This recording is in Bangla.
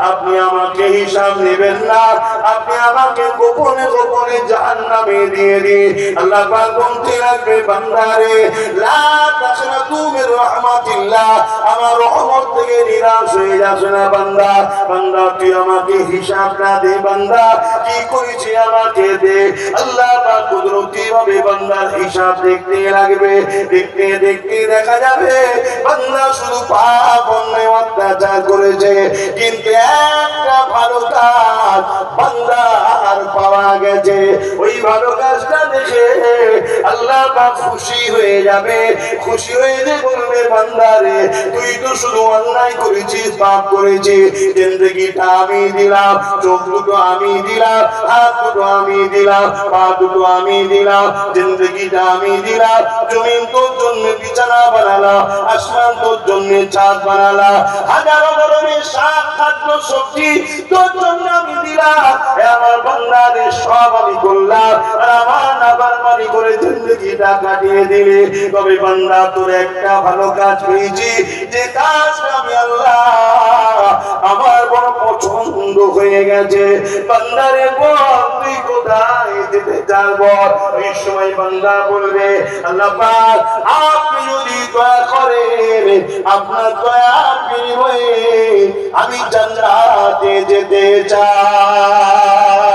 আপনি আমাকে হিসাব নেবেন না, আপনি আমাকে গোপনে গোপনে জাহান্নামে দিয়ে দিন। আল্লাহ পাক বলতে লাগবে বান্দারে লা তাকনাতু মির রাহমাতিল্লাহ, আমার রহমত থেকে নিরাশ হয়ে যাস না বান্দা। বান্দা তুই আমাকে হিসাব না দে, বান্দা কি করেছি আমাকে দে। আল্লাহ পাক কুদরতি ভাবে বান্দার হিসাব দেখতে লাগবে। দেখতে দেখতে দেখা যাবে বান্দা শুধু পাপ অন্যায় অত্যাচার করেছে, কিন্তু একটা ভালো কাজ বান্দার পাওয়া গেছে। ওই ভালো কাজটা দেখে আল্লাহ পাক খুশি হয়ে যাবে। খুশি হয়ে যে বলবে বান্দারে তুই তো শুধু অন্যায় করেছিস, পাপ করেছিস, জিন্দেগিটা আমি দিলাম, চোখ দুটো আমি দিলাম, হাত দুটো আমি দিলাম, পা দুটো আমি দিলাম, জিন্দেগিটা আমি দিলাম। জমিন তোর জন্য বিছানা বানালাম, আসমান তোর জন্য ছাদ বানালাম, হাজারো ধরনের শাক খাদ্য সবজি তোর জন্য আমি দিলাম। আমার বান্দারে সব আমি করলাম, আর আমার নাফরমানি করে জিন্দেগিটা কাটিয়ে দিলে। তবে বান্দা তোর একটা ভালো কাজ পেয়েছি, যে কাজটা আমি আল্লাহ আমার বড় পছন্দ হয়ে গেছে। বান্দারে বল তুই কোথায় যেতে চাস বল। এই সময় বান্দা বলবে আল্লাহ পাক আপনি যদি দয়া করেন, আপনার দয়ার বিনিময়ে আমি জান্নাতে যেতে চাই।